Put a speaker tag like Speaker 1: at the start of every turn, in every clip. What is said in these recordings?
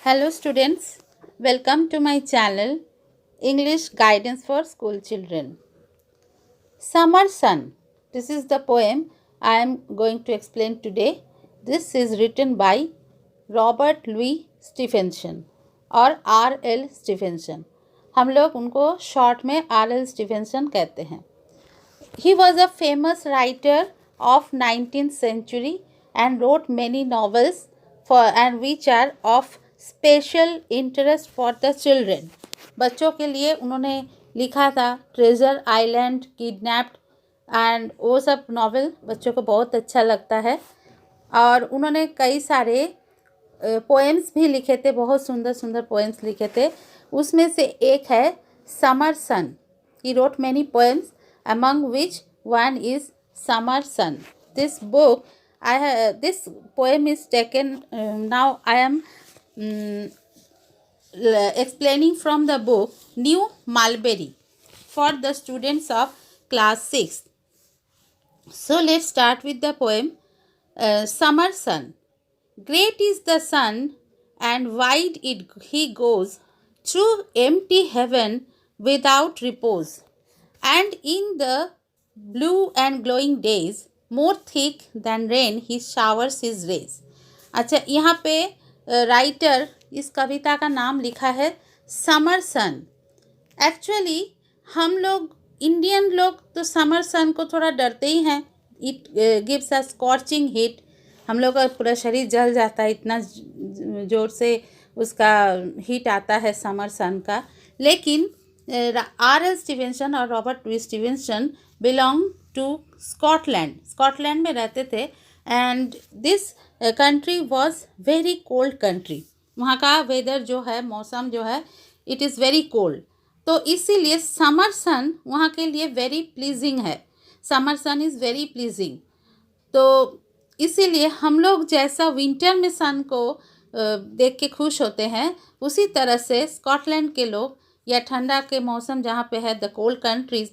Speaker 1: Hello students, welcome to my channel English Guidance for School Children. Summer Sun. This is the poem I am going to explain today. This is written by Robert Louis Stevenson और R.L. Stevenson. हम लोग उनको short में R.L. Stevenson कहते हैं. He was a famous writer of 19th century and wrote many novels which are of special interest for the children. बच्चों के लिए उन्होंने लिखा था ट्रेजर आइलैंड, किडनैप्ड एंड वो सब नॉवेल बच्चों को बहुत अच्छा लगता है. और उन्होंने कई सारे पोएम्स भी लिखे थे, बहुत सुंदर सुंदर पोएम्स लिखे थे. उसमें से एक है summer sun. He wrote many poems among which one is Summer Sun. This poem is taken, now I am explaining from the book New Mulberry for the students of class 6. So let's start with the poem. Summer Sun. Great is the sun and wide he goes through empty heaven without repose. And in the blue and glowing days, more thick than rain, he showers his rays. अच्छा, यहाँ पे writer इस कविता का नाम लिखा है summer सन. Actually हम लोग इंडियन लोग तो समर सन को थोड़ा डरते ही हैं. It gives a scorching heat. हम लोग का पूरा शरीर जल जाता है, इतना ज़ोर से उसका हीट आता है समर सन का. लेकिन R.L. स्टीवेंसन और Robert Louis Stevenson belong to Scotland में रहते थे. And this country was very cold country. वहाँ का वेदर जो है, मौसम जो है, इट इज़ वेरी कोल्ड. तो इसीलिए समर सन वहाँ के लिए वेरी प्लीजिंग है. Summer sun is very pleasing. तो इसीलिए हम लोग जैसा विंटर में सन को देख के खुश होते हैं, उसी तरह से स्कॉटलैंड के लोग या ठंडा के मौसम जहाँ पे है, the cold countries,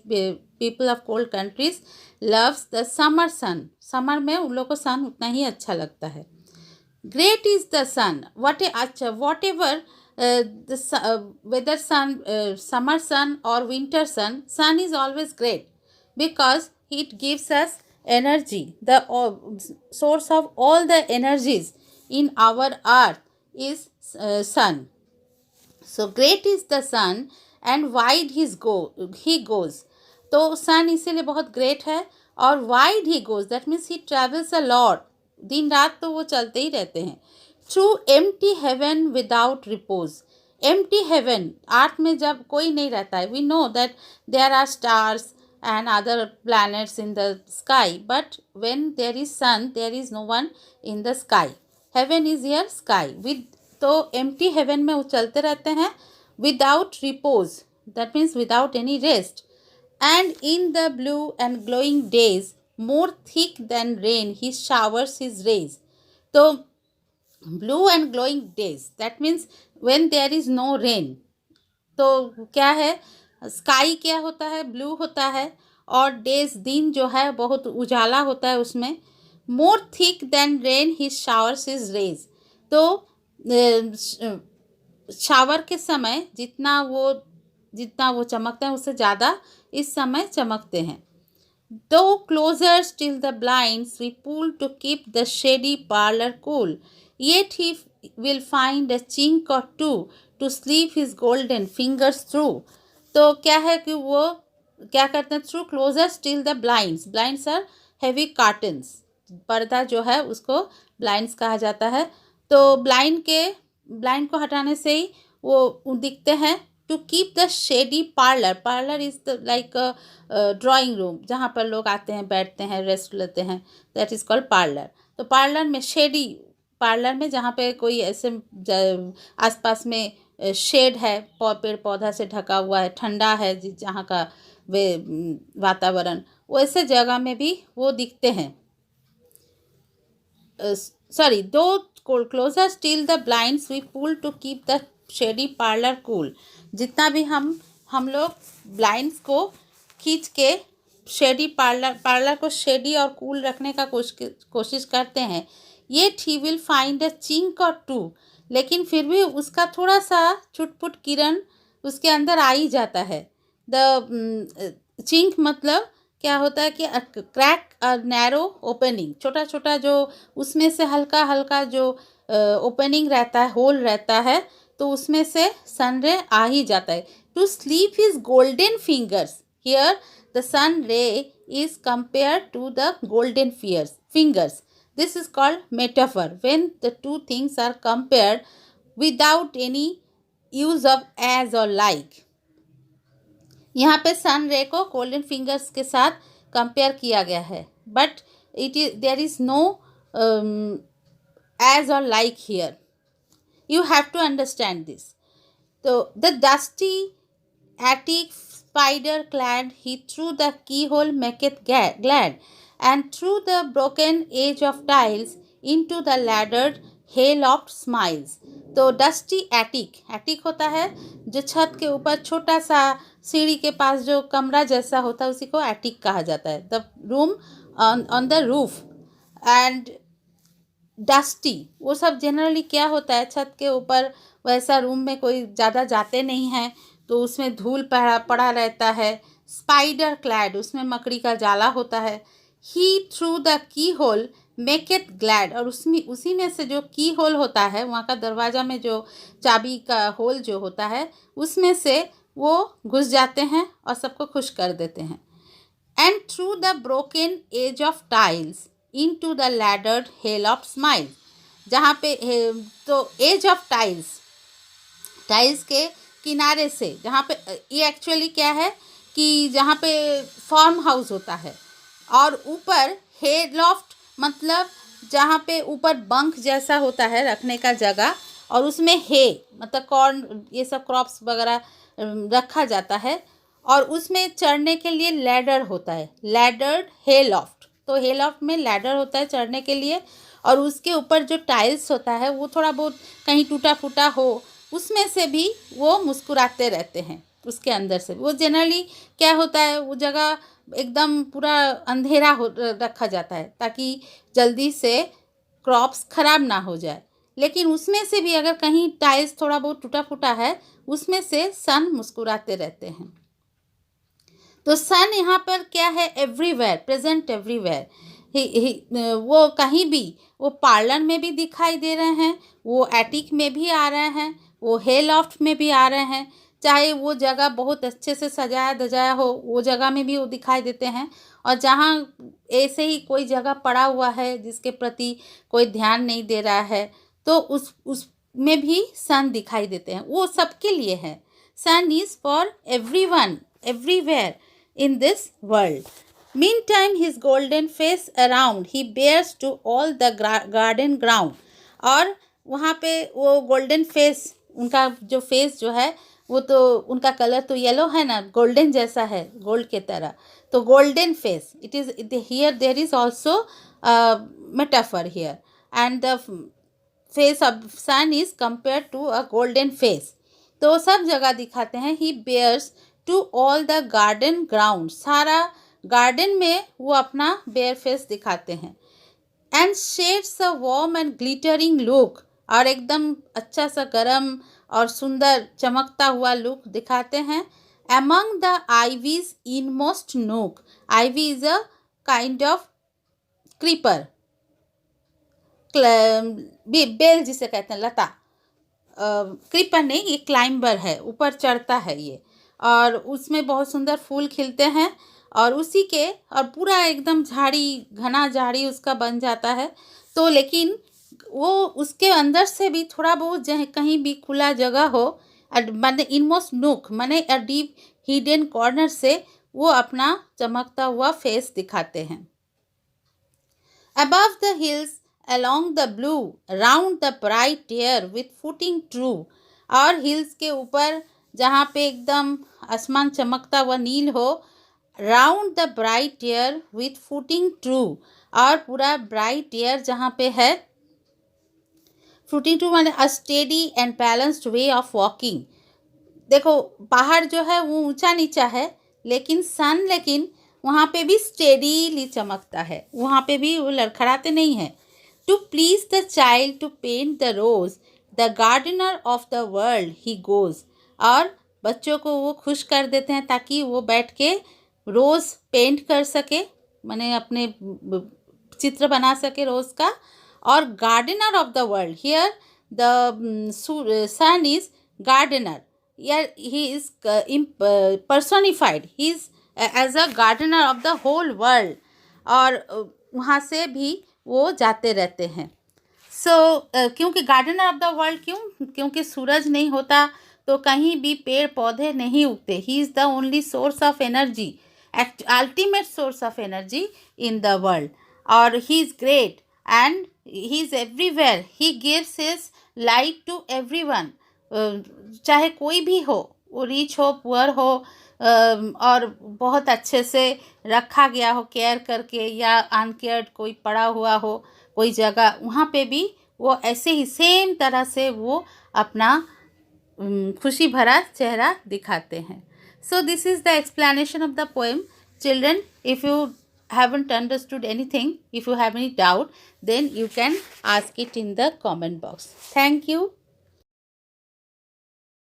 Speaker 1: people of cold countries loves the summer sun. Summer में उन लोग को सन उतना ही अच्छा लगता है. Great is the sun. Whatever whether sun, summer sun और winter sun, sun is always great because it gives us energy. The source of all the energies in our earth is sun. So great is the sun and wide he goes. तो sun इसीलिए बहुत great है. और wide he goes, that means he travels a lot. दिन रात तो वो चलते ही रहते हैं. Through empty heaven without repose. Empty heaven, अर्थ में जब कोई नहीं रहता है. We know that there are stars and other planets in the sky, but when there is sun, there is no one in the sky. Heaven is here, sky. तो empty heaven में वो चलते रहते हैं without repose, that means without any rest. And in the blue and glowing days, more thick than rain, he showers his rays. तो blue and glowing days, that means when there is no rain. तो क्या है, sky क्या होता है, blue होता है. और डेज, दिन जो है बहुत उजाला होता है उसमें. मोर थिक देन रेन ही शावर्स हिज रेज. तो शावर के समय जितना वो चमकते हैं, उससे ज़्यादा इस समय चमकते हैं. Though closer still the blinds we pull to keep the shady parlour cool, yet he will find a chink or two to sleep his golden fingers through. तो क्या है कि वो क्या करते हैं, through closer still the blinds are heavy curtains. पर्दा जो है उसको ब्लाइंड्स कहा जाता है. तो ब्लाइंड को हटाने से ही वो दिखते हैं. To keep the shady parlour is the like drawing room, जहाँ पर लोग आते हैं, बैठते हैं, रेस्ट लेते हैं, दैट इज़ कॉल्ड पार्लर. तो पार्लर में शेडी, पार्लर में जहाँ पे कोई ऐसे आसपास में शेड है, पेड़ पौधा से ढका हुआ है, ठंडा है जहाँ का वे वातावरण, वैसे जगह में भी वो दिखते हैं. Though closer still the blinds we pull to keep the shady parlour cool. जितना भी हम लोग ब्लाइंड्स को खींच के शेडी पार्लर को शेडी और कूल रखने का कोशिश करते हैं. Yet he will find a chink or two. लेकिन फिर भी उसका थोड़ा सा छुटपुट किरण उसके अंदर आ ही जाता है। द चिंक मतलब क्या होता है कि क्रैक नैरो ओपनिंग, छोटा छोटा जो उसमें से हल्का हल्का जो ओपनिंग रहता है, होल रहता है, तो उसमें से सन रे आ ही जाता है। To sleep his golden fingers, here the sun ray is compare to the golden fingers. This is called metaphor, when the two things are compared without any use of as or like. यहाँ पे सन रे को golden fingers के साथ compare किया गया है, but there is no as or like here. You have to understand this. So the dusty attic spider clad, he through the keyhole maketh glad, and through the broken edge of tiles into the laddered hayloft smiles. तो dusty attic होता है जो छत के ऊपर छोटा सा सीढ़ी के पास जो कमरा जैसा होता है, उसी को एटिक कहा जाता है. The room on the roof and dusty, वो सब जनरली क्या होता है, छत के ऊपर वैसा रूम में कोई ज़्यादा जाते नहीं हैं, तो उसमें धूल पड़ा रहता है. स्पाइडर क्लैड, उसमें मकड़ी का जाला होता है. He through the keyhole make it glad, और उसी में से जो की होल होता है, वहाँ का दरवाज़ा में जो चाबी का होल जो होता है, उसमें से वो घुस जाते हैं और सबको खुश कर देते हैं. And through the broken edge of tiles into the laddered hayloft smile, जहाँ पे तो एज ऑफ टाइल्स के किनारे से, जहाँ पे ये एक्चुअली क्या है कि जहाँ पे फार्म हाउस होता है, और ऊपर हेलॉफ्ट मतलब जहाँ पे ऊपर बंक जैसा होता है रखने का जगह, और उसमें हे मतलब कॉर्न ये सब क्रॉप्स वगैरह रखा जाता है, और उसमें चढ़ने के लिए लैडर होता है, लैडर्ड हेलॉफ्ट. तो हेलॉफ्ट में लैडर होता है चढ़ने के लिए, और उसके ऊपर जो टाइल्स होता है वो थोड़ा बहुत कहीं टूटा फूटा हो, उसमें से भी वो मुस्कुराते रहते हैं. उसके अंदर से वो जनरली क्या होता है, वो जगह एकदम पूरा अंधेरा रखा जाता है ताकि जल्दी से क्रॉप्स ख़राब ना हो जाए. लेकिन उसमें से भी अगर कहीं टाइल्स थोड़ा बहुत टूटा फूटा है, उसमें से सन मुस्कुराते रहते हैं. तो सन यहाँ पर क्या है, एवरीवेयर, प्रेजेंट एवरीवेयर. वो कहीं भी, वो पार्लर में भी दिखाई दे रहे हैं, वो एटिक में भी आ रहे हैं, वो हेलॉफ्ट में भी आ रहे हैं. चाहे वो जगह बहुत अच्छे से सजाया धजाया हो, वो जगह में भी वो दिखाई देते हैं. और जहाँ ऐसे ही कोई जगह पड़ा हुआ है जिसके प्रति कोई ध्यान नहीं दे रहा है, तो उस में भी सन दिखाई देते हैं. वो सबके लिए है. Sun is for everyone, everywhere in this world. Meantime, his golden face around he bears to all the garden ground. और वहाँ पे वो गोल्डन फेस, उनका जो फेस जो है वो तो उनका कलर तो येलो है ना, गोल्डन जैसा है, गोल्ड के तरह. तो golden face, it is here there is also metaphor here, and the face of sun is compare to a golden face. तो सब जगह दिखाते हैं. He bears to all the garden ground, सारा गार्डन में वो अपना बेयर फेस दिखाते हैं. And sheds a warm and glittering look, और एकदम अच्छा सा गर्म और सुंदर चमकता हुआ लुक दिखाते हैं. Among the ivies in most nook, ivy is a kind of creeper, बेल जिसे कहते हैं, लता. क्रीपर नहीं, ये क्लाइंबर है, ऊपर चढ़ता है ये, और उसमें बहुत सुंदर फूल खिलते हैं, और उसी के और पूरा एकदम झाड़ी, घना झाड़ी उसका बन जाता है. तो लेकिन वो उसके अंदर से भी थोड़ा बहुत जहाँ कहीं भी खुला जगह हो, माने इनमोस्ट नूक माने अ डीप हिडन कॉर्नर से वो अपना चमकता हुआ फेस दिखाते हैं. Above the hills along the blue, round the bright air with footing true, और हिल्स के ऊपर जहाँ पे एकदम आसमान चमकता हुआ नील हो, round the bright air with footing true, और पूरा ब्राइट एयर जहाँ पे है, फूटिंग ट्रू माने a steady and balanced way of walking. देखो पहाड़ जो है वो ऊंचा नीचा है, लेकिन सन वहाँ पे भी स्टेडीली चमकता है, वहाँ पे भी वो लड़खड़ाते नहीं है. To please the child to paint the rose the gardener of the world he goes, और बच्चों को वो खुश कर देते हैं ताकि वो बैठ के रोज़ पेंट कर सके, माने अपने चित्र बना सके रोज़ का। और gardener of the world, here the sun is gardener, यार he is personified, he is as a gardener of the whole world. और वहाँ से भी वो जाते रहते हैं। क्योंकि गार्डनर ऑफ द वर्ल्ड, क्योंकि सूरज नहीं होता तो कहीं भी पेड़ पौधे नहीं उगते। He is the only source of energy, ultimate source of energy in the world. और he is great and he is everywhere, he gives his light to everyone, चाहे कोई भी हो, वो रिच हो पुअर हो, और बहुत अच्छे से रखा गया हो केयर करके, या अनकेयर्ड कोई पड़ा हुआ हो कोई जगह, वहाँ पे भी वो ऐसे ही सेम तरह से वो अपना खुशी भरा चेहरा दिखाते हैं। So this is the explanation of the poem. Children, if you haven't understood anything, if you have any doubt, then you can ask it in the comment box. Thank you.